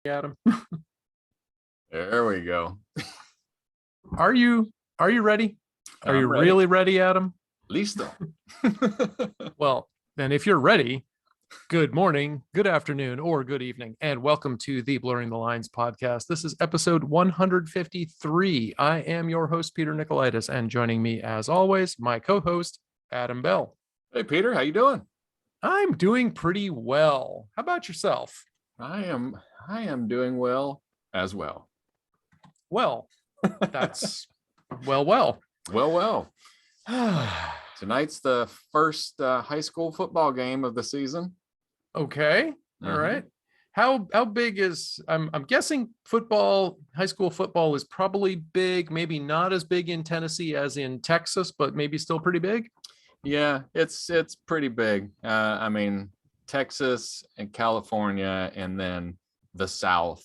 Adam. There we go. Are you ready? Are you ready. really ready, Adam? Listo. Well, then if you're ready, good morning, good afternoon, or good evening, and welcome to the Blurring the Lines podcast. This is episode 153. I am your host, Peter Nikolaidis, and joining me, as always, my co-host, Adam Bell. Hey, Peter, how you doing? I'm doing pretty well. How about yourself? I am doing well as well. Well, that's well. Tonight's the first high school football game of the season. Okay. All right. How big is I'm guessing football, high school football is probably big, maybe not as big in Tennessee as in Texas, but maybe still pretty big. Yeah, it's pretty big. I mean, Texas and California and then the South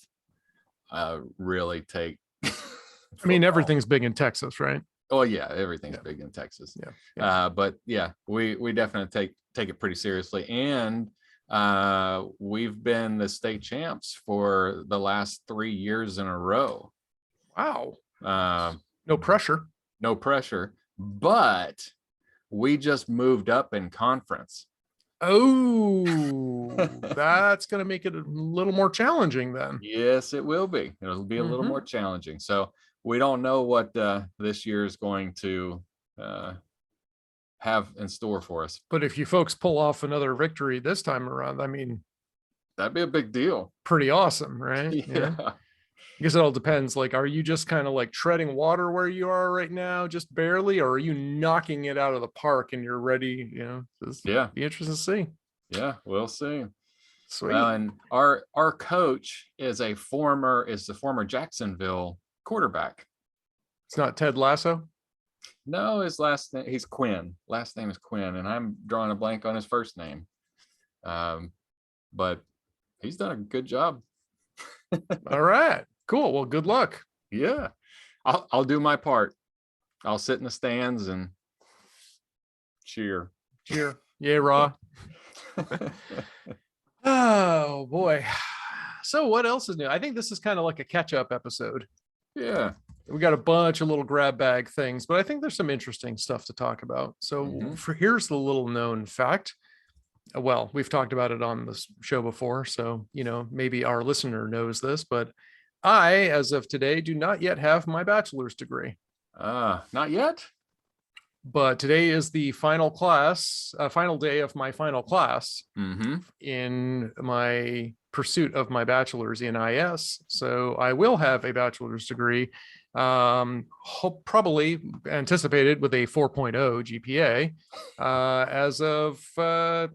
really take I mean, everything's big in Texas, right? Oh yeah, everything's big in Texas. Yeah. But yeah, we definitely take it pretty seriously, and we've been the state champs for the last 3 years in a row. Wow. No pressure, but we just moved up in conference. Oh, that's going to make it a little more challenging then. Yes, it will be. It'll be a little more challenging. So we don't know what this year is going to have in store for us. But if you folks pull off another victory this time around, I mean, that'd be a big deal. Pretty awesome, right? Yeah. I guess it all depends. Like, are you just kind of like treading water where you are right now, just barely, or are you knocking it out of the park and you're ready? Yeah. Be interesting to see. Yeah, we'll see. Sweet. Well, and our coach is the former Jacksonville quarterback. It's not Ted Lasso. No, his last name, he's Quinn. Last name is Quinn, and I'm drawing a blank on his first name. But he's done a good job. All right, cool. Well, good luck. Yeah, I'll do my part. I'll sit in the stands and cheer. Yeah, raw. Oh boy. So what else is new? I think this is kind of like a catch-up episode. Yeah. We got a bunch of little grab bag things, but I think there's some interesting stuff to talk about. So here's the little known fact. Well, we've talked about it on the show before, so maybe our listener knows this, but I, as of today, do not yet have my bachelor's degree. Not yet. But today is the final day of my final class in my pursuit of my bachelor's in IS. So I will have a bachelor's degree, probably anticipated with a 4.0 GPA as of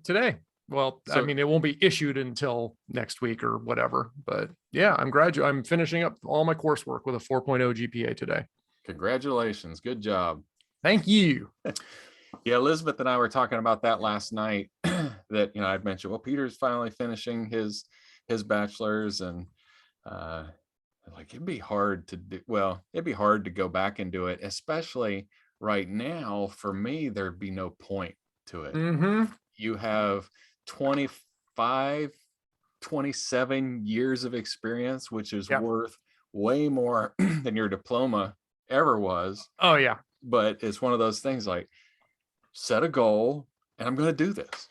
today. Well, I mean, it won't be issued until next week or whatever. But yeah, I'm finishing up all my coursework with a 4.0 GPA today. Congratulations. Good job. Thank you. Yeah, Elizabeth and I were talking about that last night. That I'd mentioned. Well, Peter's finally finishing his bachelor's, and like it'd be hard to do. Well, it'd be hard to go back and do it, especially right now. For me, there'd be no point to it. You have 25, 27 years of experience, which is worth way more than your diploma ever was. Oh yeah. But it's one of those things, like, set a goal and I'm going to do this.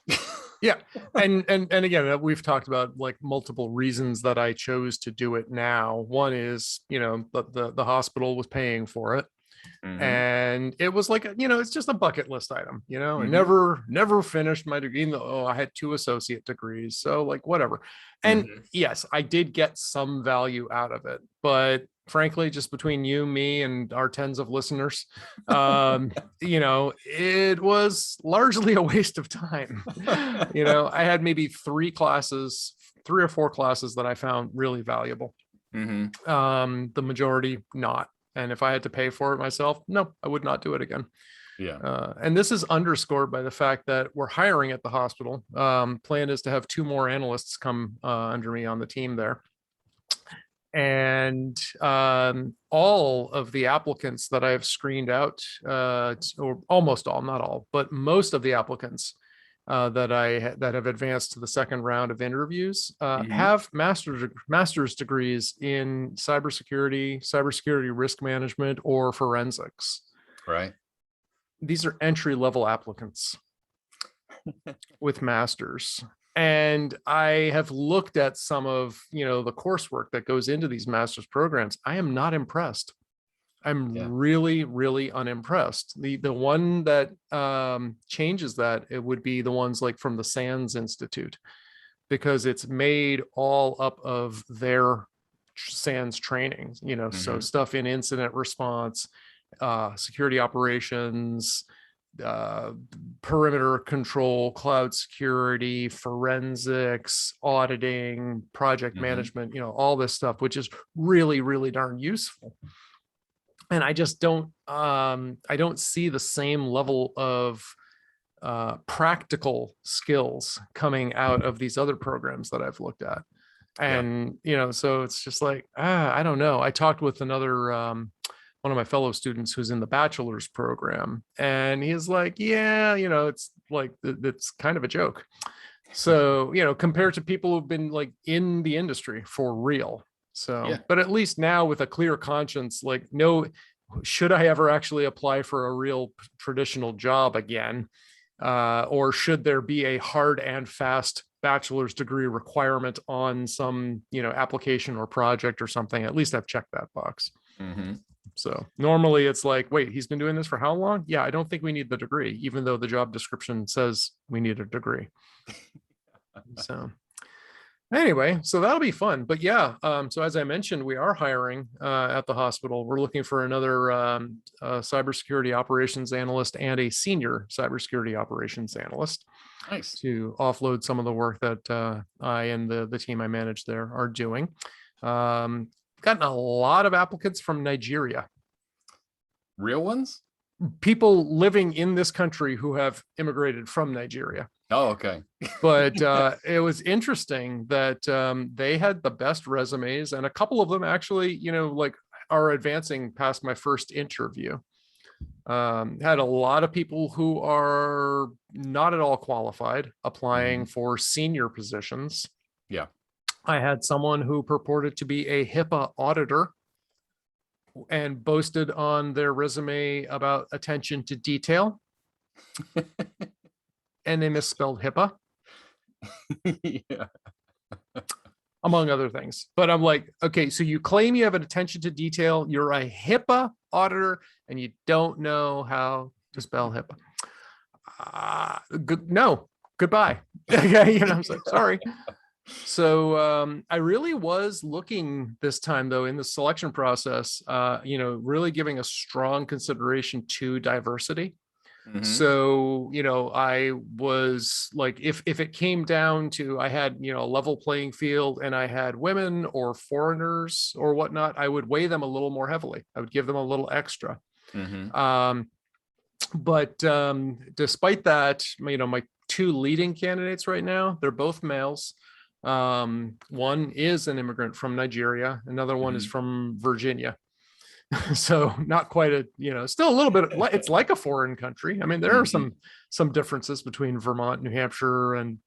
Yeah. And again, we've talked about like multiple reasons that I chose to do it now. One is, the hospital was paying for it. And it was like, it's just a bucket list item, I never finished my degree, even though I had 2 associate degrees. So like, whatever. And yes, I did get some value out of it, but frankly, just between you, me, and our tens of listeners, it was largely a waste of time. I had maybe 3 or 4 classes that I found really valuable. The majority not. And if I had to pay for it myself, no, I would not do it again. Yeah. And this is underscored by the fact that we're hiring at the hospital. Plan is to have 2 more analysts come under me on the team there. And all of the applicants that I've screened out, or almost all, not all, but most of the applicants that have advanced to the second round of interviews have master's degrees in cybersecurity risk management, or forensics. Right. These are entry level applicants with masters. And I have looked at some of, the coursework that goes into these master's programs. I am not impressed. I'm really, really unimpressed. The one that changes that, it would be the ones like from the SANS Institute, because it's made all up of their SANS training, so stuff in incident response, security operations, perimeter control, cloud security, forensics, auditing, project management, all this stuff, which is really, really darn useful. And I just don't see the same level of practical skills coming out of these other programs that I've looked at. And, so it's just like, I don't know. I talked with another, one of my fellow students who's in the bachelor's program, and he's like, it's like, it's kind of a joke. So, compared to people who've been like in the industry for real. So, but at least now with a clear conscience, like, no, should I ever actually apply for a real traditional job again? Or should there be a hard and fast bachelor's degree requirement on some, application or project or something? At least I've checked that box. So normally it's like, wait, he's been doing this for how long? Yeah, I don't think we need the degree, even though the job description says we need a degree. So anyway, so that'll be fun. But so as I mentioned, we are hiring at the hospital. We're looking for another cybersecurity operations analyst and a senior cybersecurity operations analyst. Nice. To offload some of the work that I and the team I manage there are doing. Gotten a lot of applicants from Nigeria. Real ones? People living in this country who have immigrated from Nigeria. Oh, okay. But it was interesting that they had the best resumes, and a couple of them actually, are advancing past my first interview. Had a lot of people who are not at all qualified applying for senior positions. Yeah. I had someone who purported to be a HIPAA auditor and boasted on their resume about attention to detail. And they misspelled HIPAA. Among other things. But I'm like, okay, so you claim you have an attention to detail, you're a HIPAA auditor, and you don't know how to spell HIPAA. No, goodbye. I'm like, sorry. So I really was looking this time, though, in the selection process, really giving a strong consideration to diversity. So, I was like, if it came down to, I had, a level playing field and I had women or foreigners or whatnot, I would weigh them a little more heavily. I would give them a little extra. But despite that, my two leading candidates right now, they're both males. One is an immigrant from Nigeria. Another one is from Virginia. So not quite still a little bit, it's like a foreign country. I mean, there are some differences between Vermont, New Hampshire, and,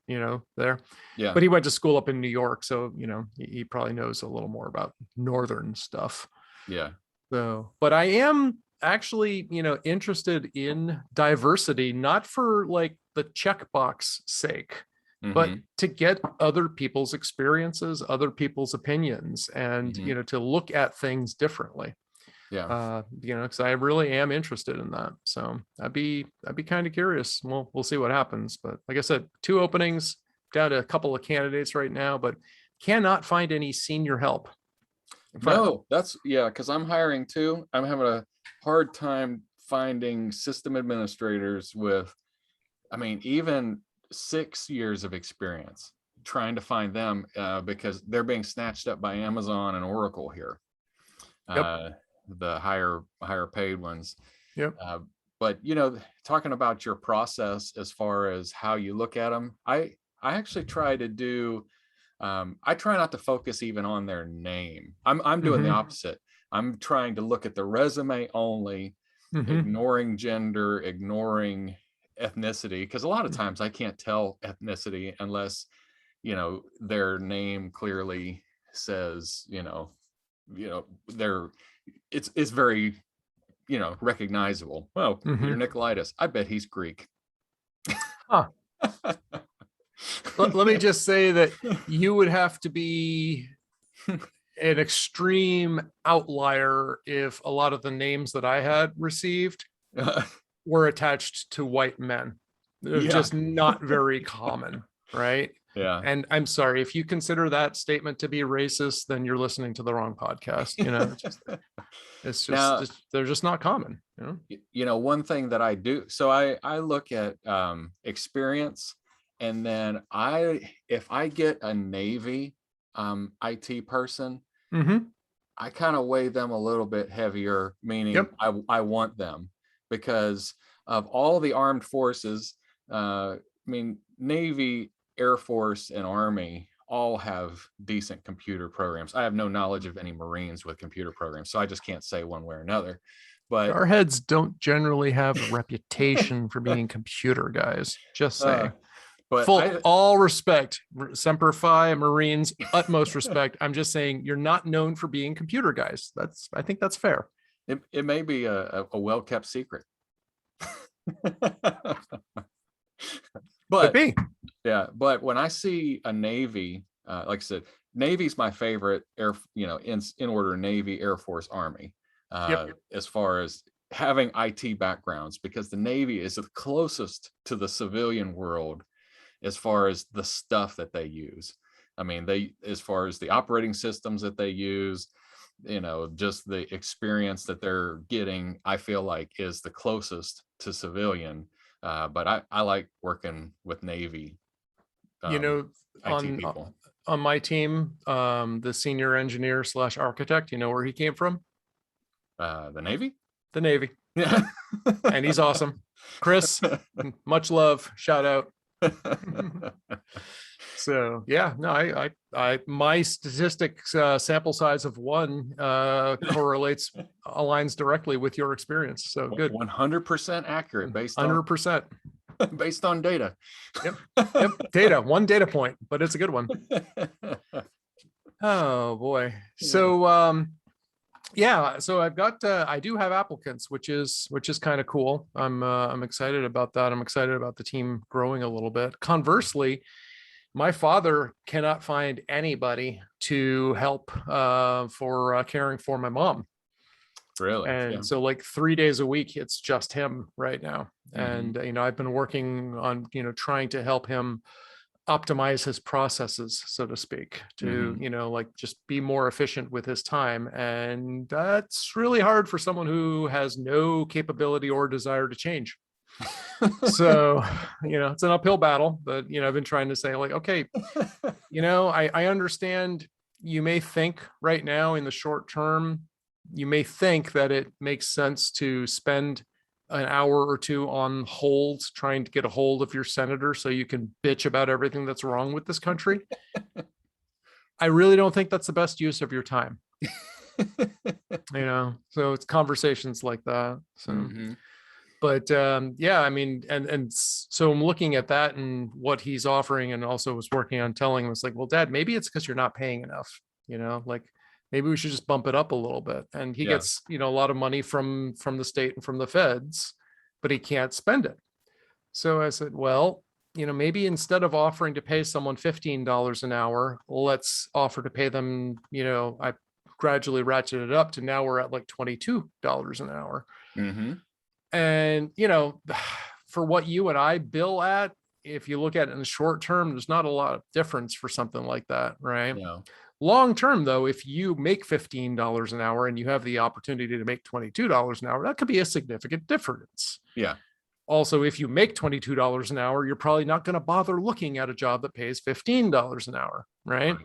there. Yeah. But he went to school up in New York. So, he probably knows a little more about Northern stuff. Yeah. So, but I am actually, interested in diversity, not for like the checkbox sake, but to get other people's experiences, other people's opinions, and, to look at things differently. Yeah. Because I really am interested in that. So I'd be kind of curious. We'll see what happens. But like I said, 2 openings, down to a couple of candidates right now, but cannot find any senior help. No, because I'm hiring too. I'm having a hard time finding system administrators with, even 6 years of experience, trying to find them because they're being snatched up by Amazon and Oracle here. Yep. The higher paid ones. Yep. But talking about your process as far as how you look at them, I actually try to do I try not to focus even on their name. I'm doing the opposite. I'm trying to look at the resume only, ignoring gender, ignoring ethnicity, because a lot of times I can't tell ethnicity unless, their name clearly says, it's very, recognizable. Oh, Peter Nikolaidis. I bet he's Greek. Huh. Let me just say that you would have to be an extreme outlier if a lot of the names that I had received were attached to white men. They're just not very common, right? Yeah. And I'm sorry, if you consider that statement to be racist, then you're listening to the wrong podcast. They're just not common. One thing that I do, so I look at experience, and then if I get a Navy IT person, I kind of weigh them a little bit heavier, meaning I want them because of all the armed forces. Navy, Air Force, and Army all have decent computer programs. I have no knowledge of any Marines with computer programs, so I just can't say one way or another. But our heads don't generally have a reputation for being computer guys. Just saying. But all respect, Semper Fi, Marines, utmost respect. I'm just saying you're not known for being computer guys. I think that's fair. It may be a well-kept secret. But but when I see a Navy, like I said, Navy's my favorite in order: Navy, Air Force, Army. As far as having IT backgrounds, because the Navy is the closest to the civilian world as far as the stuff that they use. As far as the operating systems that they use, just the experience that they're getting, I feel like is the closest to civilian. But I like working with Navy. IT people. On my team, the senior engineer / architect, where he came from? The Navy? The Navy. Yeah. And he's awesome. Chris, much love. Shout out. So my statistics sample size of 1 aligns directly with your experience. So good. 100% accurate based on 100% based on data. Yep. Data, 1 data point, but it's a good one. Oh boy. So so I've got I do have applicants, which is kind of cool. I'm excited about that. I'm excited about the team growing a little bit. Conversely, my father cannot find anybody to help for caring for my mom. Really? And so like 3 days a week, it's just him right now. And, I've been working on, trying to help him optimize his processes, so to speak, to, just be more efficient with his time. And that's really hard for someone who has no capability or desire to change. So, it's an uphill battle, but, I've been trying to say like, okay, I understand you may think right now in the short term, you may think that it makes sense to spend an hour or 2 on hold trying to get a hold of your senator so you can bitch about everything that's wrong with this country. I really don't think that's the best use of your time. So it's conversations like that. So but and so I'm looking at that and what he's offering, and also was working on telling him, it's like, well, Dad, maybe it's because you're not paying enough, like maybe we should just bump it up a little bit. And he gets, a lot of money from the state and from the feds, but he can't spend it. So I said, well, maybe instead of offering to pay someone $15 an hour, let's offer to pay them, I gradually ratcheted it up to now we're at like $22 an hour. And, for what you and I bill at, if you look at it in the short term, there's not a lot of difference for something like that, right? No. Long term, though, if you make $15 an hour and you have the opportunity to make $22 an hour, that could be a significant difference. Yeah. Also, if you make $22 an hour, you're probably not going to bother looking at a job that pays $15 an hour, right?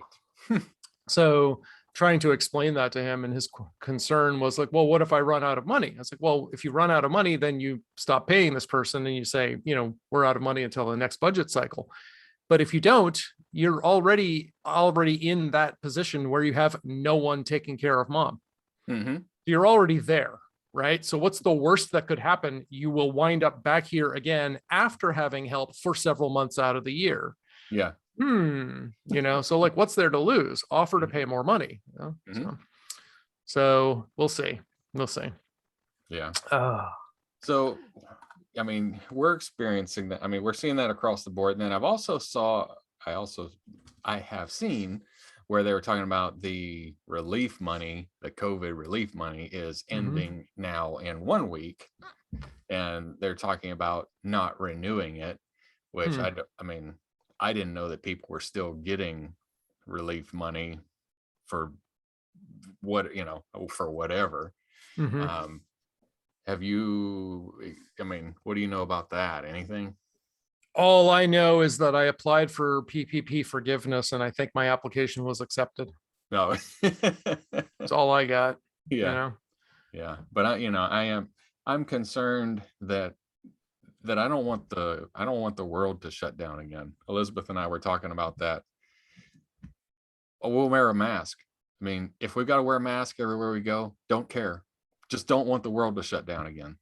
So trying to explain that to him, and his concern was like, well, what if I run out of money? I was like, well, if you run out of money, then you stop paying this person and you say, we're out of money until the next budget cycle. But if you don't, you're already in that position where you have no one taking care of mom. You're already there, right? So what's the worst that could happen? You will wind up back here again after having help for several months out of the year. Yeah. So like, what's there to lose? Offer to pay more money. So we'll see. Yeah. So, I mean, we're experiencing that. I mean, we're seeing that across the board. And then I have seen where they were talking about the relief money, the COVID relief money is ending now in 1 week. And they're talking about not renewing it, which I mean, I didn't know that people were still getting relief money for for whatever. Have you, I mean, what do you know about that? Anything? All I know is that I applied for PPP forgiveness and I think my application was accepted. No. That's all I got. Yeah. Yeah. But I'm concerned that I don't want the world to shut down again. Elizabeth and I were talking about that. Oh, we'll wear a mask. I mean, if we've got to wear a mask everywhere we go, don't care. Just don't want the world to shut down again.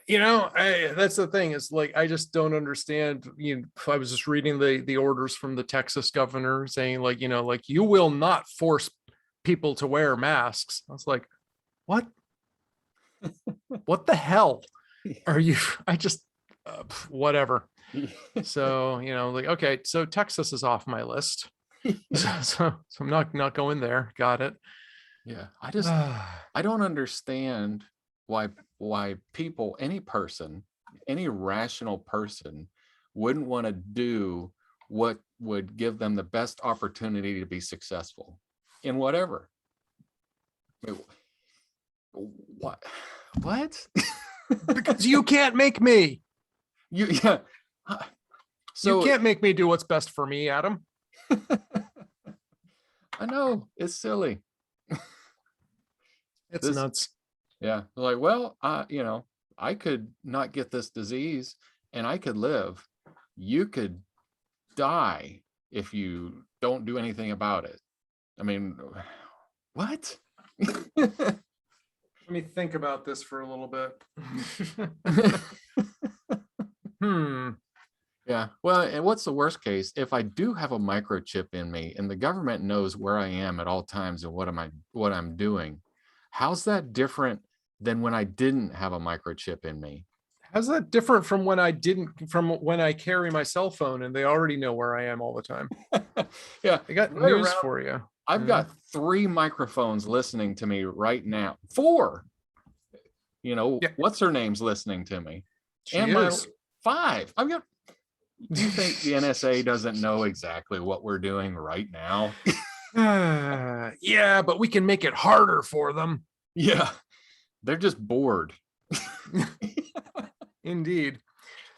That's the thing. Is like, I just don't understand. I was just reading the orders from the Texas governor saying like, you will not force people to wear masks. I was like, what? What the hell are you? I just, whatever. So, like, okay, so Texas is off my list. So I'm not going there. Got it. Yeah. I don't understand why people, any rational person wouldn't want to do what would give them the best opportunity to be successful in whatever. I mean, what? Because you can't make me. So you can't make me do what's best for me, Adam. I know, it's silly. It's nuts. Yeah. Like, well, I could not get this disease and I could live. You could die if you don't do anything about it. I mean, what? Let me think about this for a little bit. Yeah. Well, and what's the worst case? If I do have a microchip in me and the government knows where I am at all times and what I'm doing, how's that different than when I didn't have a microchip in me? How's that different from when I carry my cell phone and they already know where I am all the time? Yeah. I got news for you. I've got 3 microphones listening to me right now. 4. What's her name's listening to me? And my 5. I've got. Do you think the NSA doesn't know exactly what we're doing right now? Yeah, but we can make it harder for them. Yeah, they're just bored. Indeed.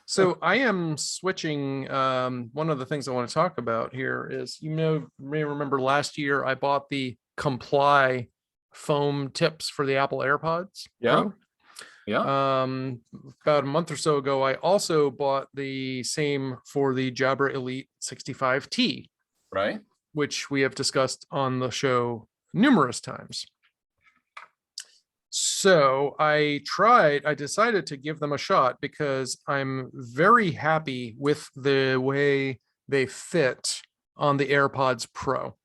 So I am switching. One of the things I want to talk about here is, may remember last year I bought the Comply foam tips for the Apple AirPods. Yeah. Pro. Yeah. About a month or so ago, I also bought the same for the Jabra Elite 65T. Right. Which we have discussed on the show numerous times. So I decided to give them a shot because I'm very happy with the way they fit on the AirPods Pro.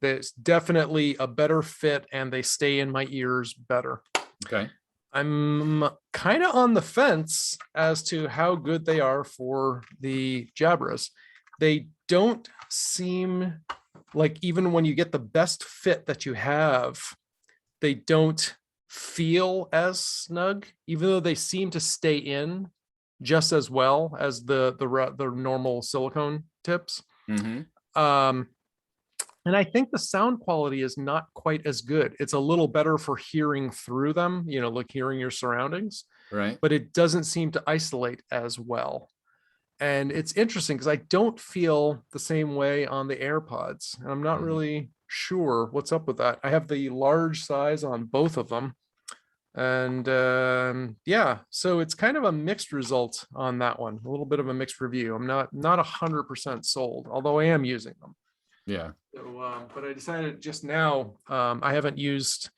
There's definitely a better fit and they stay in my ears better. Okay. I'm kind of on the fence as to how good they are for the Jabras. They don't seem like, even when you get the best fit that you have, they don't feel as snug, even though they seem to stay in just as well as the normal silicone tips. And I think the sound quality is not quite as good. It's a little better for hearing through them, like hearing your surroundings. Right. But it doesn't seem to isolate as well. And it's interesting because I don't feel the same way on the AirPods. And I'm not really sure what's up with that. I have the large size on both of them. And so it's kind of a mixed result on that one. A little bit of a mixed review. I'm not 100% sold, although I am using them. Yeah. So, but I decided just now, I haven't used.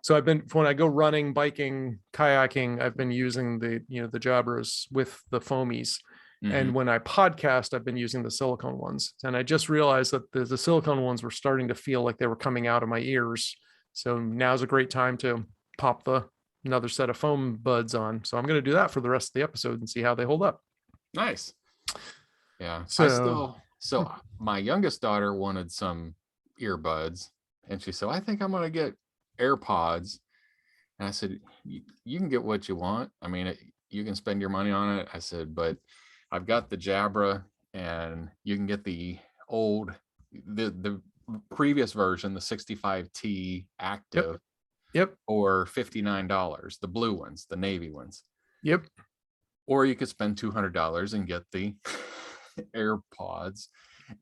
So when I go running, biking, kayaking, I've been using the Jabras with the foamies. And when I podcast, I've been using the silicone ones. And I just realized that the silicone ones were starting to feel like they were coming out of my ears. So now's a great time to pop another set of foam buds on. So I'm going to do that for the rest of the episode and see how they hold up. Nice. Yeah. So My youngest daughter wanted some earbuds, and she said, I think I'm going to get AirPods. And I said, you can get what you want. I mean, you can spend your money on it. I said, but I've got the Jabra, and you can get the previous version, the 65T active. Yep. Or $59, the blue ones, the navy ones. Yep. Or you could spend $200 and get the AirPods.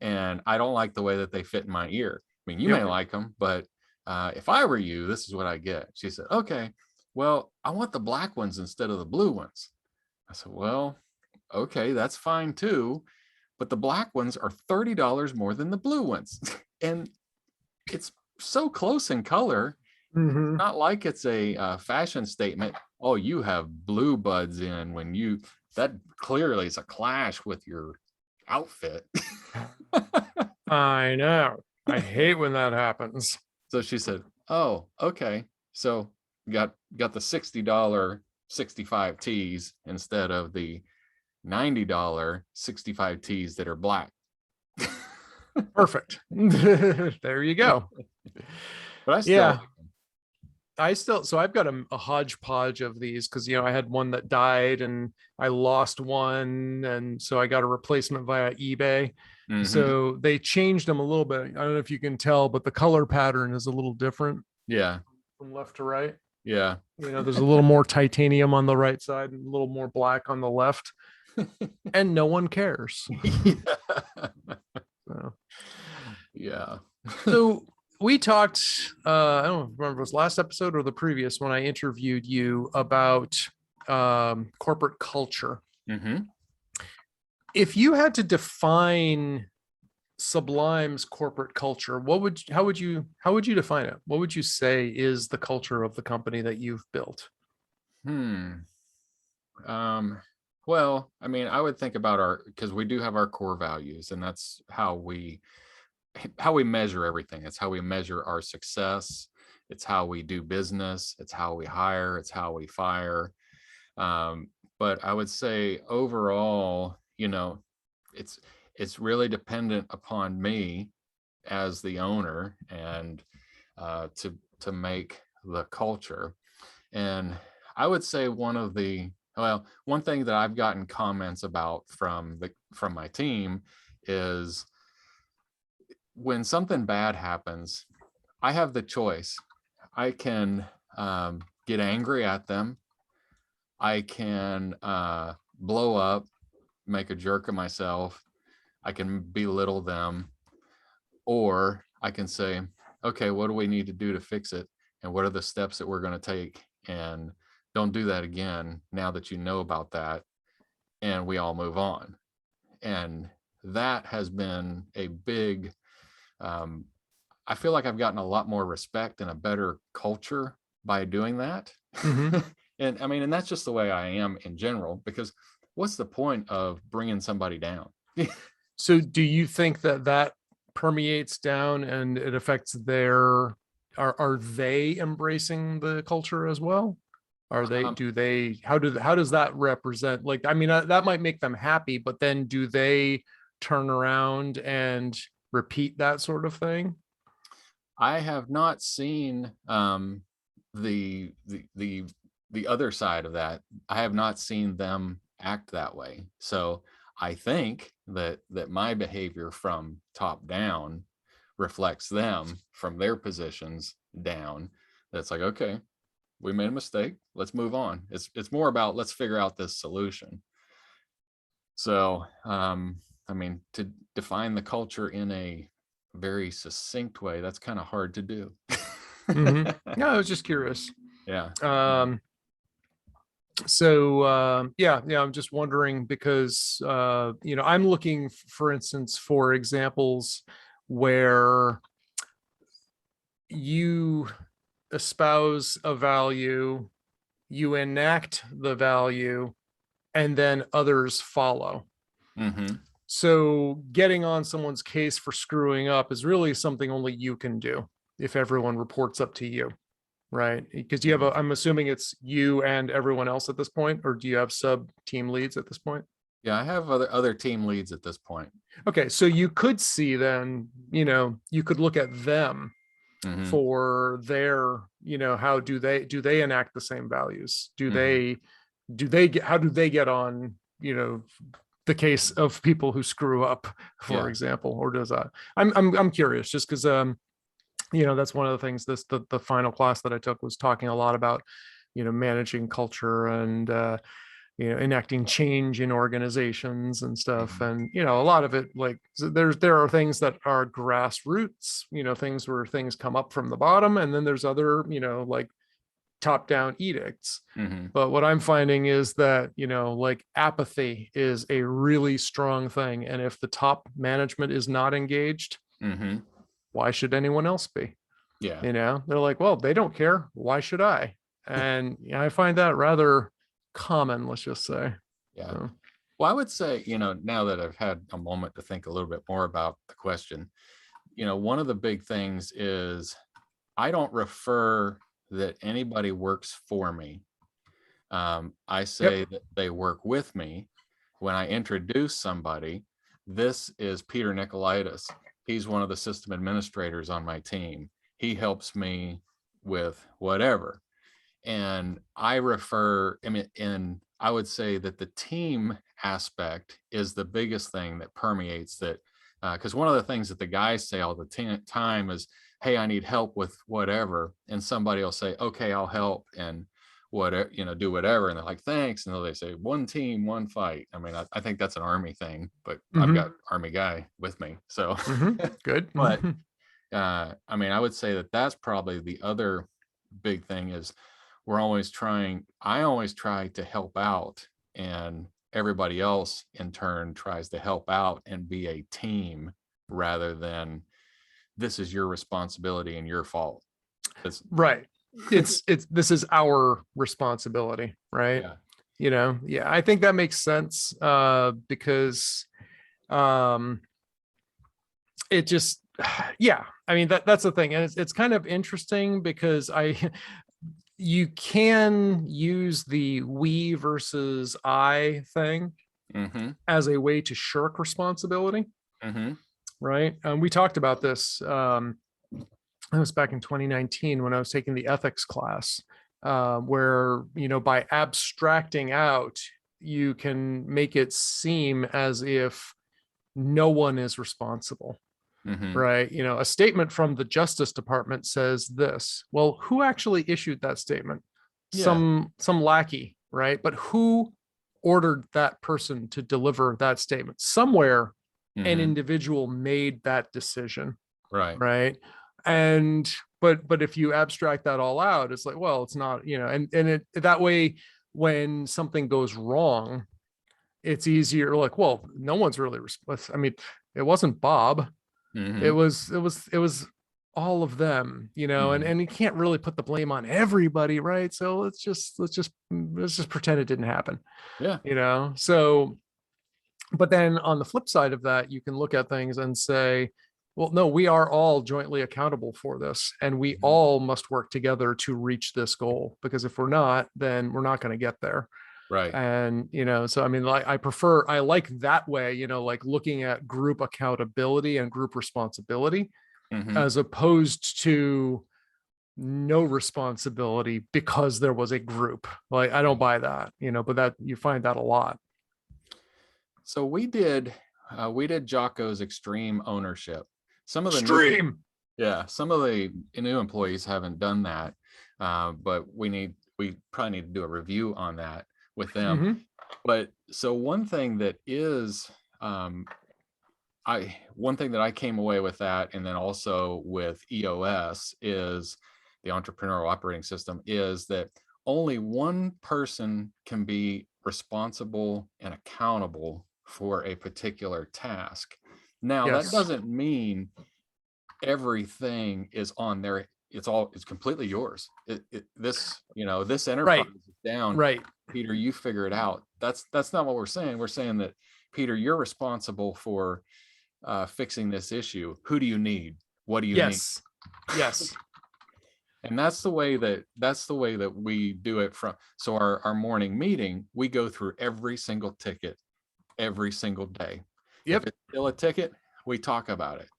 And I don't like the way that they fit in my ear. I mean, you may like them, but if I were you, this is what I get. She said, okay, well, I want the black ones instead of the blue ones. I said, well, okay, that's fine too. But the black ones are $30 more than the blue ones. And it's so close in color. Mm-hmm. Not like it's a fashion statement. Oh, you have blue buds in that clearly is a clash with your outfit. I know. I hate when that happens. So she said, oh, okay. So got the $60 65 T's instead of the $90 65 T's that are black. Perfect. There you go. But so I've got a hodgepodge of these because, I had one that died and I lost one. And so I got a replacement via eBay. Mm-hmm. So they changed them a little bit. I don't know if you can tell, but the color pattern is a little different. Yeah. From left to right. Yeah. There's a little more titanium on the right side and a little more black on the left. And no one cares. Yeah. So we talked, I don't remember if it was last episode or the previous when I interviewed you about corporate culture. Mm-hmm. If you had to define Sublime's corporate culture, how would you define it? What would you say is the culture of the company that you've built? Well, I mean, I would think about because we do have our core values, and that's how we measure everything. It's how we measure our success. It's how we do business. It's how we hire. It's how we fire. But I would say overall, it's really dependent upon me as the owner and to make the culture. And I would say one thing that I've gotten comments about from my team is when something bad happens, I have the choice. I can get angry at them. I can blow up, make a jerk of myself. I can belittle them, or I can say, okay, what do we need to do to fix it? And what are the steps that we're going to take? And don't do that again now that you know about that. And we all move on. And that has been a big, I feel like I've gotten a lot more respect and a better culture by doing that. Mm-hmm. And I mean, and that's just the way I am in general, because what's the point of bringing somebody down? So do you think that permeates down and it affects are they embracing the culture as well? How does that represent? Like, I mean, that might make them happy, but then do they turn around and repeat that sort of thing? I have not seen the other side of that. I have not seen them act that way. So I think that my behavior from top down reflects them from their positions down. That's like, okay, we made a mistake. Let's move on. It's more about let's figure out this solution. So, I mean, to define the culture in a very succinct way, that's kind of hard to do. Mm-hmm. No, I was just curious. Yeah. I'm just wondering because, I'm looking, for instance, for examples where espouse a value, you enact the value, and then others follow. Mm-hmm. So getting on someone's case for screwing up is really something only you can do if everyone reports up to you, right? Because you have I'm assuming it's you and everyone else at this point, or do you have sub team leads at this point? Yeah, I have other team leads at this point. Okay, so you could see then, you could look at them Mm-hmm. for their, how do they enact the same values? Do Mm-hmm. they get, how do they get on, the case of people who screw up, for Yeah. example, or does that? I'm curious, just because that's one of the things the final class that I took was talking a lot about, managing culture and enacting change in organizations and stuff. And a lot of it, like, there are things that are grassroots, things where things come up from the bottom, and then there's other, like top down edicts. Mm-hmm. But what I'm finding is that, like, apathy is a really strong thing, and if the top management is not engaged, Mm-hmm. why should anyone else be? Yeah. They're like, well, they don't care, why should I? And I find that rather common, let's just say. Yeah. So, Well, I would say, now that I've had a moment to think a little bit more about the question, one of the big things is I don't refer that anybody works for me. I say that they work with me. When I introduce somebody, this is Peter Nikolaidis. He's one of the system administrators on my team. He helps me with whatever. And I I would say that the team aspect is the biggest thing that permeates that. Because one of the things that the guys say all the time is, hey, I need help with whatever. And somebody will say, okay, I'll help. And whatever, do whatever. And they're like, thanks. And then they say, one team, one fight. I mean, I think that's an Army thing, but I've got Army guy with me. So, good. but I would say that that's probably the other big thing is I always try to help out, and everybody else in turn tries to help out and be a team rather than this is your responsibility and your fault. Right. It's this is our responsibility, right? Yeah. I think that makes sense, because it just, that's the thing. And it's kind of interesting because you can use the we versus I thing as a way to shirk responsibility. Right. We talked about this. It was back in 2019 when I was taking the ethics class, where, by abstracting out, you can make it seem as if no one is responsible. Right. A statement from the Justice Department says this. Well, who actually issued that statement? Some lackey, right? But who ordered that person to deliver that statement? Somewhere an individual made that decision. Right. And but if you abstract that all out, it's like, well, it's not, and it that way, when something goes wrong, it's easier, like, well, no one's really responsible. I mean, it wasn't Bob. It was all of them, and you can't really put the blame on everybody, right? So let's just pretend it didn't happen. So, but then on the flip side of that, you can look at things and say, well, no, we are all jointly accountable for this, and we all must work together to reach this goal, because if we're not, then we're not going to get there. Right. And, so, I mean, like, I like that way, like looking at group accountability and group responsibility, as opposed to no responsibility because there was a group. Like, I don't buy that, but that you find that a lot. So we did Jocko's extreme ownership. Some of the some of the new employees haven't done that, but we probably need to do a review on that with them. But so one thing that I came away with that, and then also with EOS, is the entrepreneurial operating system, is that only one person can be responsible and accountable for a particular task. Now, that doesn't mean everything is on it's completely yours. This enterprise Right. is down. Right. Peter, you figure it out. That's not what we're saying. We're saying that, Peter, you're responsible for fixing this issue. Who do you need? What do you need? Yes. And that's the way that we do it. So our morning meeting, we go through every single ticket every single day. Yep. If it's still a ticket, we talk about it,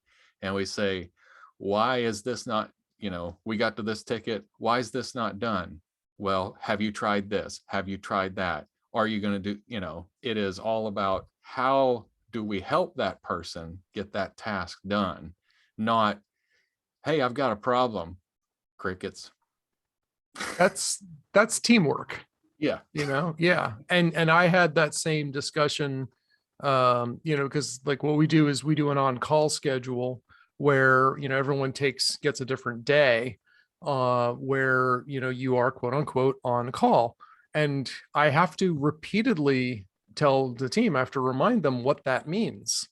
and we say, why is this not, we got to this ticket, why is this not done? Well, have you tried this? Have you tried that? Are you going to do, it is all about how do we help that person get that task done? Not, hey, I've got a problem. Crickets. That's teamwork. Yeah. Yeah. And I had that same discussion, because like what we do is we do an on-call schedule where, everyone gets a different day, where, you are quote unquote on call. And I have to repeatedly tell the team, I have to remind them what that means.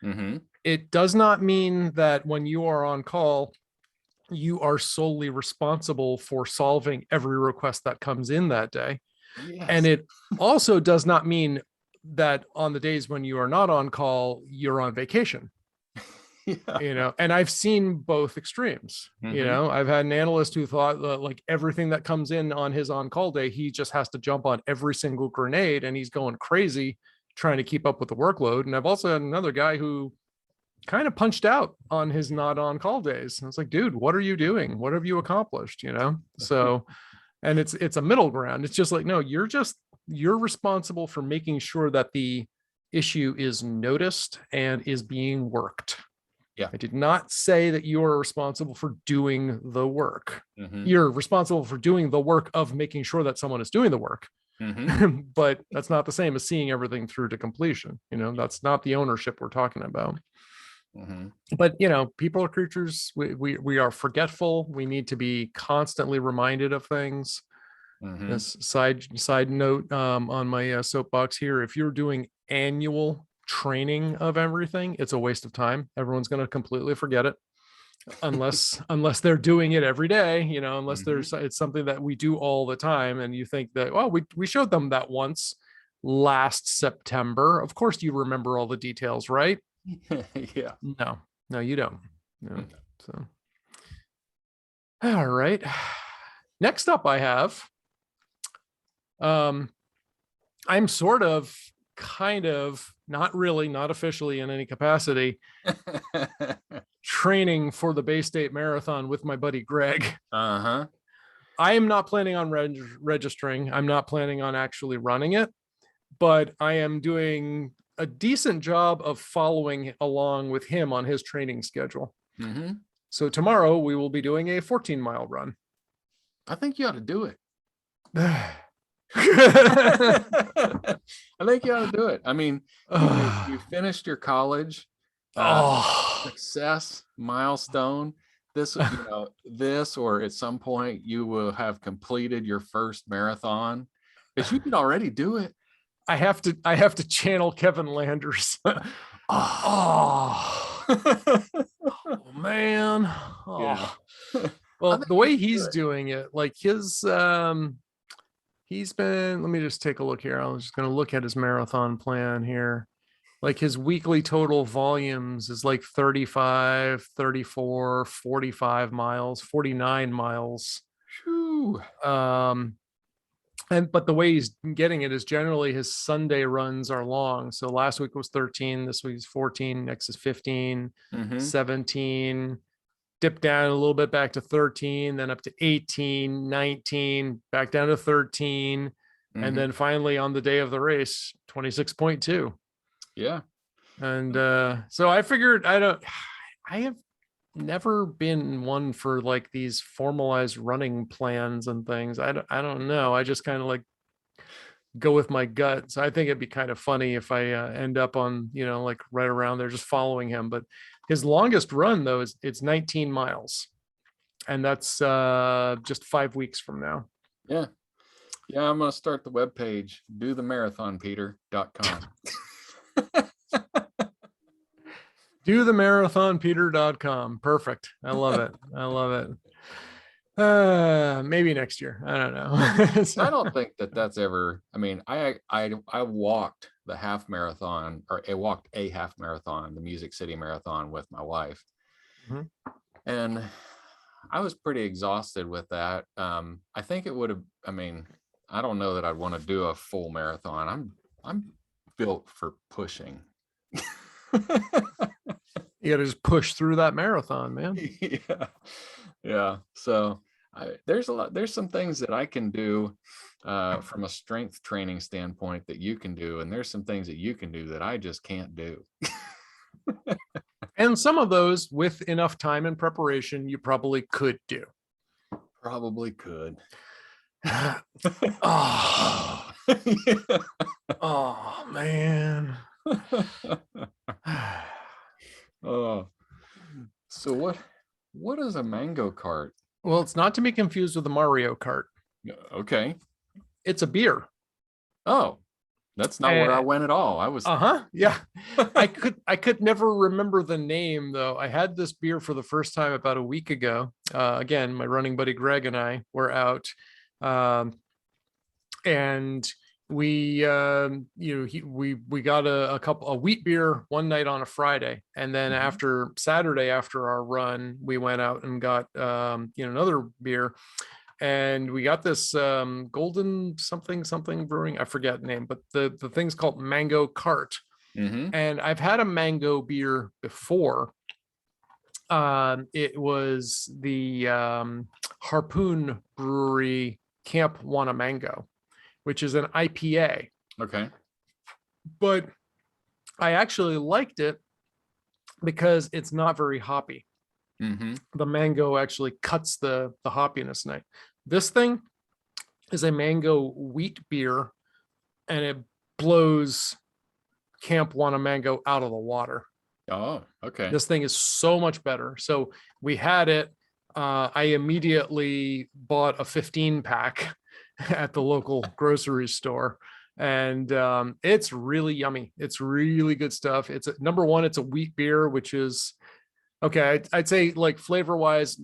Mm-hmm. It does not mean that when you are on call, you are solely responsible for solving every request that comes in that day. Yes. And it also does not mean that on the days when you are not on call, you're on vacation. Yeah. And I've seen both extremes. Mm-hmm. I've had an analyst who thought that like everything that comes in on his on-call day, he just has to jump on every single grenade and he's going crazy trying to keep up with the workload. And I've also had another guy who kind of punched out on his not on call days. And it's like, dude, what are you doing? What have you accomplished? So, and it's a middle ground. It's just like, no, you're responsible for making sure that the issue is noticed and is being worked. Yeah. I did not say that you are responsible for doing the work. Mm-hmm. You're responsible for doing the work of making sure that someone is doing the work. Mm-hmm. But that's not the same as seeing everything through to completion. That's not the ownership we're talking about. Mm-hmm. But people are creatures. We are forgetful. We need to be constantly reminded of things. Mm-hmm. This side note on my soapbox here: if you're doing annual training of everything, it's a waste of time. Everyone's going to completely forget it, unless they're doing it every day. Unless Mm-hmm. it's something that we do all the time, and you think that, well, we showed them that once last September. Of course, you remember all the details, right? Yeah. No, you don't. No. Mm. So, all right. Next up, I have, I'm sort of, kind of, not really, not officially in any capacity, training for the Bay State Marathon with my buddy Greg. Uh-huh. I am not planning on registering. I'm not planning on actually running it, but I am doing a decent job of following along with him on his training schedule. Mm-hmm. So tomorrow we will be doing a 14-mile run. I think you ought to do it. I I think you ought to do it. I mean, you finished your college success milestone. This, or at some point you will have completed your first marathon, but you can already do it. I have to channel Kevin Landers. Oh man. Yeah. Well, the way he's doing it, like his he's been, let me just take a look here. I was just going to look at his marathon plan here. Like his weekly total volumes is like 35, 34, 45 miles, 49 miles. Whew. But the way he's getting it is generally his Sunday runs are long. So last week was 13, this week's 14, next is 15, 17, dip down a little bit back to 13, then up to 18, 19, back down to 13. And then finally on the day of the race, 26.2. Yeah. And so I figured I have never been one for like these formalized running plans and things. I don't know. I just kind of like go with my gut. So I think it'd be kind of funny if I end up on, like right around there, just following him. But his longest run though it's 19 miles, and that's just 5 weeks from now. Yeah. Yeah. I'm going to start the webpage, dothemarathonpeter.com. dothemarathonpeter.com. Perfect. I love it. I love it. Maybe next year. I don't know. I don't think that that's ever, I mean, I walked the half marathon, or I walked a half marathon, the Music City Marathon, with my wife. Mhm. And I was pretty exhausted with that. I think it would have, I mean, I don't know that I'd want to do a full marathon. I'm built for pushing. You got to just push through that marathon, man. Yeah. Yeah. So there's some things that I can do from a strength training standpoint that you can do. And there's some things that you can do that I just can't do. And some of those, with enough time and preparation, you probably could do. Probably could. Oh, Yeah. oh man. Oh, so what is a mango cart? Well, it's not to be confused with the Mario Kart. Okay. It's a beer. Oh, that's not where I went at all. I was Yeah. I could never remember the name though. I had this beer for the first time about a week ago. Again, my running buddy Greg and I were out, and we we got a wheat beer one night on a Friday, and then after Saturday, after our run, we went out and got another beer. And we got this golden something brewing, I forget the name, but the thing's called Mango Cart. And I've had a mango beer before. It was the Harpoon Brewery Camp Wanamango, which is an IPA. Okay. But I actually liked it because it's not very hoppy. The mango actually cuts the hoppiness night. This thing is a mango wheat beer, and it blows Camp Wanamango out of the water. Oh, okay. This thing is so much better. So we had it. I immediately bought a 15 pack at the local grocery store, and it's really yummy. It's really good stuff. It's number one, it's a wheat beer, which is okay. I'd say, like, flavor wise,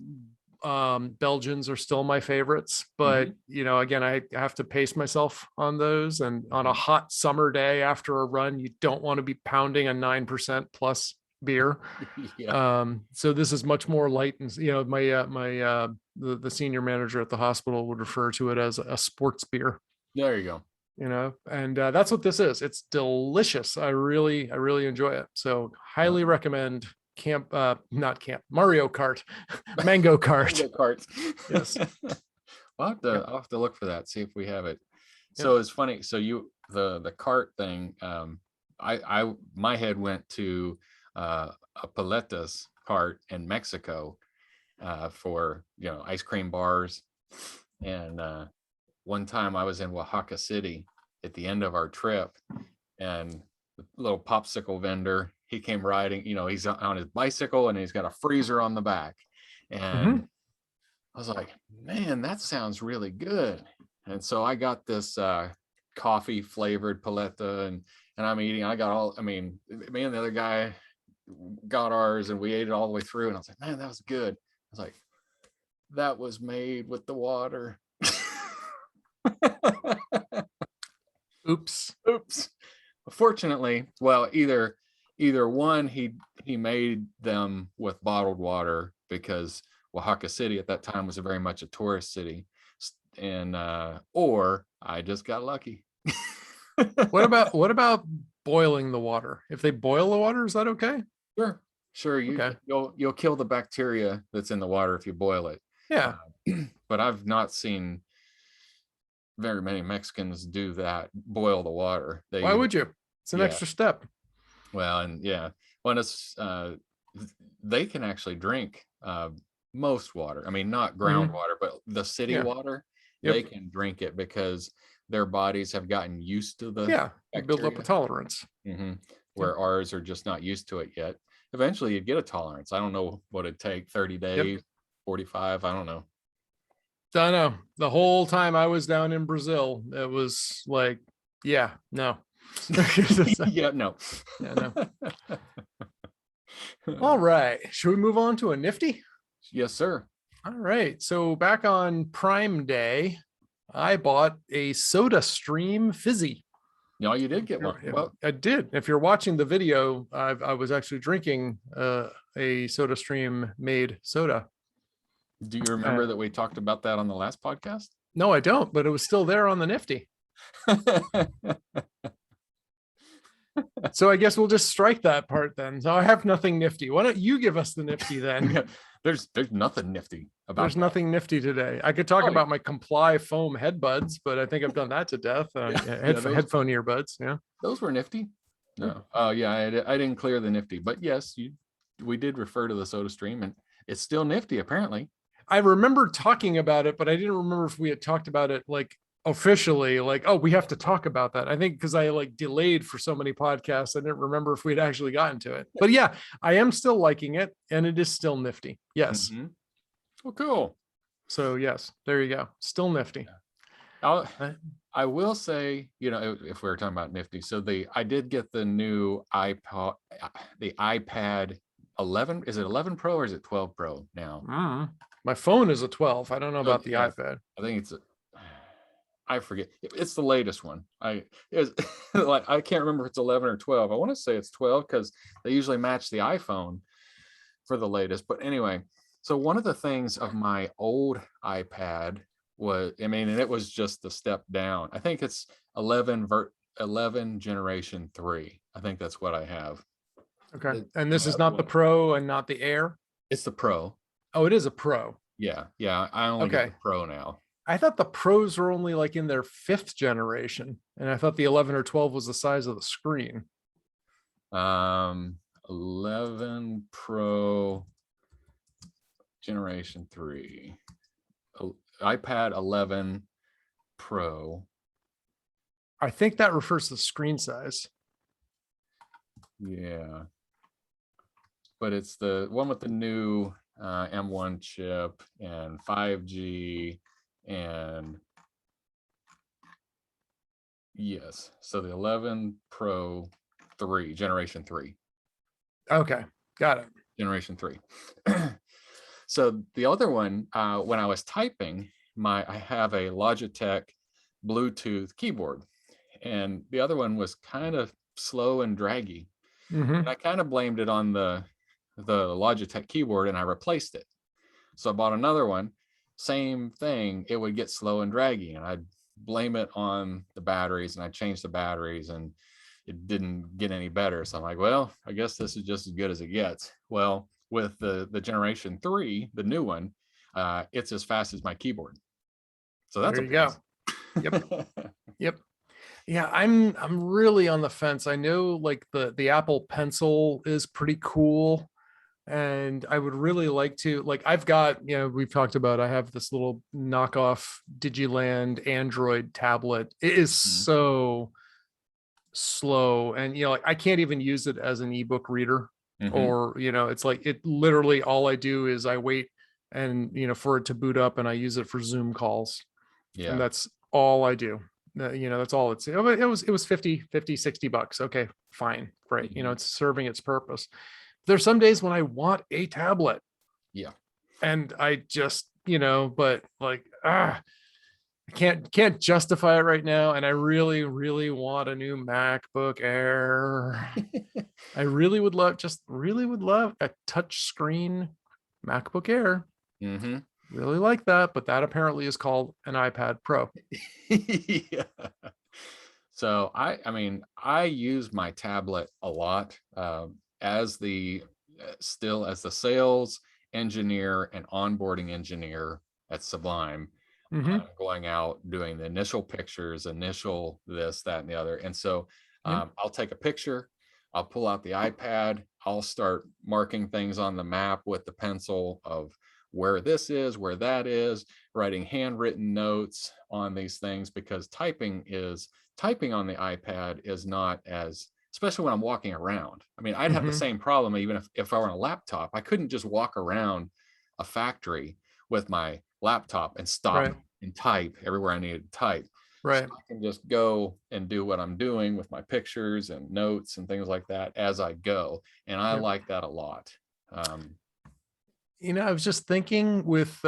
Belgians are still my favorites, but again, I have to pace myself on those. And on a hot summer day after a run, you don't want to be pounding a 9% plus beer. So this is much more light. And the senior manager at the hospital would refer to it as a sports beer. There you go. And that's what this is. It's delicious. I really Oh. enjoy it. So highly recommend Mario Kart, Mango Kart. Mango Kart. Yes. I'll have to look for that, see if we have it. So it's funny. So the cart thing, my head went to a paletas cart in Mexico for ice cream bars. And one time I was in Oaxaca City at the end of our trip, and the little popsicle vendor, he came riding, he's on his bicycle and he's got a freezer on the back. And I was like, man, that sounds really good. And so I got this coffee flavored paleta, and I'm eating. I got all, me and the other guy got ours, and we ate it all the way through. And I was like, man, that was good. I was like, that was made with the water. Oops. Fortunately, well, either one, he made them with bottled water, because Oaxaca City at that time was very much a tourist city, and or I just got lucky. What about boiling the water? If they boil the water, is that okay? Sure. You'll kill the bacteria that's in the water if you boil it. Yeah. But I've not seen very many Mexicans do that, boil the water. Why would you? It's an extra step. Well, and when it's they can actually drink most water. I mean, not groundwater, but the city water. They can drink it because their bodies have gotten used to the build up a tolerance. Where ours are just not used to it yet. Eventually you'd get a tolerance. I don't know what it'd take, 30 days, 45, I don't know. I know. The whole time I was down in Brazil, it was like, no. No. All right. Should we move on to a nifty? Yes, sir. All right. So back on Prime Day, I bought a Soda Stream Fizzy. No, you did get one. Well, I did. If you're watching the video, I was actually drinking a Soda Stream made soda. do you remember that we talked about that on the last podcast? No, I don't, but it was still there on the nifty. So I guess we'll just strike that part then. So I have nothing nifty. Why don't you give us the nifty then? There's nothing nifty about There's that. Nothing nifty today. I could talk about my Comply foam headbuds, but I think I've done that to death. Headphone earbuds. Yeah. Those were nifty. No. Oh yeah, I didn't clear the nifty, but yes, we did refer to the Soda Stream, and it's still nifty apparently. I remember talking about it, but I didn't remember if we had talked about it like officially, like, oh, we have to talk about that. I think because I like delayed for so many podcasts, I didn't remember if we'd actually gotten to it. But yeah, I am still liking it, and it is still nifty. Yes. Mm-hmm. Well, cool. So yes, there you go. Still nifty. I will say, if we were talking about nifty, so I did get the new iPod, the iPad 11. Is it 11 Pro or is it 12 Pro now? My phone is a 12. I don't know about the iPad. I think I forget. It's the latest one. I can't remember if it's 11 or 12. I want to say it's 12 because they usually match the iPhone for the latest. But anyway, so one of the things of my old iPad was, and it was just the step down. I think it's 11 generation 3. I think that's what I have. Okay. And this is not the Pro and not the Air? It's the Pro. Oh, it is a Pro. Yeah. I only get the Pro now. I thought the Pros were only like in their 5th generation, and I thought the 11 or 12 was the size of the screen. 11 Pro generation 3, iPad 11 Pro. I think that refers to the screen size. Yeah, but it's the one with the new M1 chip and 5G. And yes, so the 11 Pro 3, generation 3. Okay, got it. Generation 3. So the other one, when I was typing, I have a Logitech Bluetooth keyboard, and the other one was kind of slow and draggy. And I kind of blamed it on the Logitech keyboard, and I replaced it. So I bought another one. Same thing, it would get slow and draggy, and I'd blame it on the batteries, and I changed the batteries, and it didn't get any better. So I'm like, well, I guess this is just as good as it gets. Well, with the generation 3, the new one, it's as fast as my keyboard. So that's there you go. Yep. Yep. Yeah, I'm really on the fence. I know like the Apple Pencil is pretty cool. And I would really like to, like, I've got, we've talked about, I have this little knockoff Digiland Android tablet. It is so slow. And, like, I can't even use it as an ebook reader or, it's like, it literally, all I do is I wait and, for it to boot up, and I use it for Zoom calls. Yeah. And that's all I do. That's all it was 50, $60. Okay, fine. Great. It's serving its purpose. There's some days when I want a tablet. Yeah. And I just, but like, I can't justify it right now. And I really, really want a new MacBook Air. I really would love a touch screen MacBook Air. Really like that, but that apparently is called an iPad Pro. Yeah. So I use my tablet a lot. As the sales engineer and onboarding engineer at Sublime, going out, doing the initial pictures, initial this, that, and the other. And so I'll take a picture, I'll pull out the iPad, I'll start marking things on the map with the pencil of where this is, where that is, writing handwritten notes on these things, because typing on the iPad is not as, especially when I'm walking around. I'd have the same problem even if I were on a laptop. I couldn't just walk around a factory with my laptop and stop and type everywhere I needed to type. Right. I can just go and do what I'm doing with my pictures and notes and things like that as I go. And I Yep. like that a lot. I was just thinking with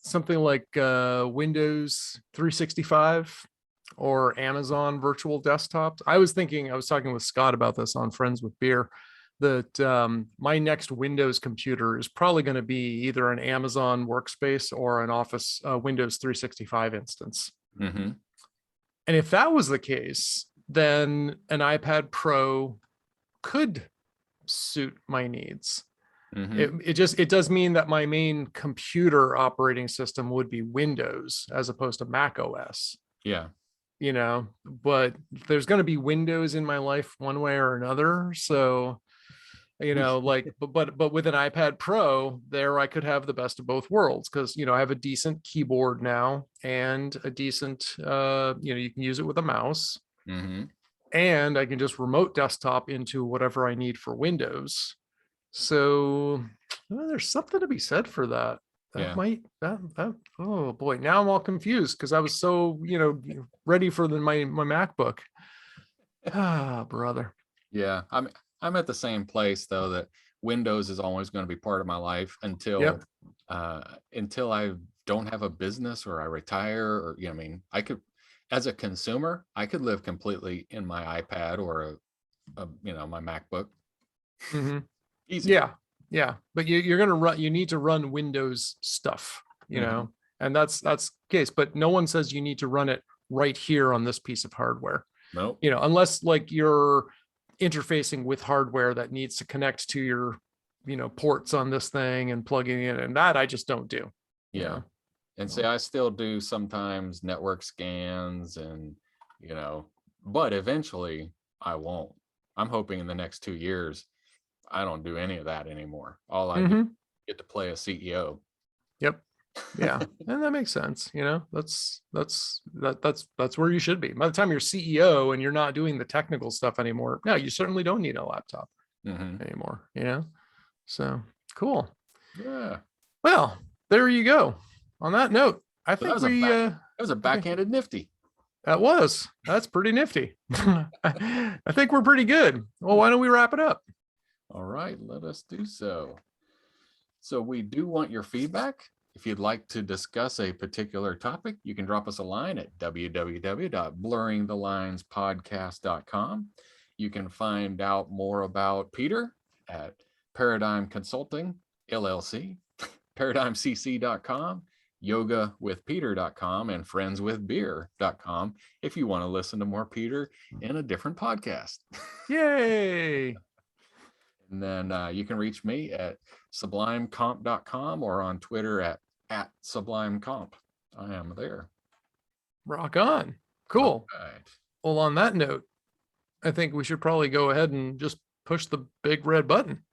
something like Windows 365 or Amazon virtual desktops. I was talking with Scott about this on Friends with Beer, that my next Windows computer is probably going to be either an Amazon workspace or an Office Windows 365 instance. Mm-hmm. And if that was the case, then an iPad Pro could suit my needs. Mm-hmm. It does mean that my main computer operating system would be Windows as opposed to Mac OS. Yeah. But there's going to be Windows in my life one way or another. So, like, but with an iPad Pro there, I could have the best of both worlds, because, I have a decent keyboard now and a decent, you can use it with a mouse, Mm-hmm. and I can just remote desktop into whatever I need for Windows. So there's something to be said for that. Yeah. Oh boy, now I'm all confused because I was so, ready for my MacBook. Ah, brother. Yeah. I'm at the same place though, that Windows is always going to be part of my life until I don't have a business or I retire, or I could, as a consumer, I could live completely in my iPad or my MacBook. Mm-hmm. Easy. Yeah. But you need to run Windows stuff, Mhm. and that's the case. But no one says you need to run it right here on this piece of hardware. Nope. Unless like you're interfacing with hardware that needs to connect to your, ports on this thing and plugging in, and that I just don't do. Yeah. And say I still do sometimes network scans and, but eventually I won't. I'm hoping in the next 2 years, I don't do any of that anymore. All I do is get to play a CEO. Yep. Yeah. And that makes sense. That's where you should be. By the time you're CEO and you're not doing the technical stuff anymore, no, you certainly don't need a laptop anymore, So cool. Yeah. Well, there you go. On that note, I think that was a backhanded nifty. That's pretty nifty. I think we're pretty good. Well, why don't we wrap it up? All right, let us do so. So we do want your feedback. If you'd like to discuss a particular topic, you can drop us a line at www.blurringthelinespodcast.com. You can find out more about Peter at Paradigm Consulting LLC, paradigmcc.com, yogawithpeter.com, and friendswithbeer.com if you want to listen to more Peter in a different podcast. Yay! And then you can reach me at sublimecomp.com or on Twitter at sublimecomp. I am there. Rock on. Cool. Right. Well, on that note, I think we should probably go ahead and just push the big red button.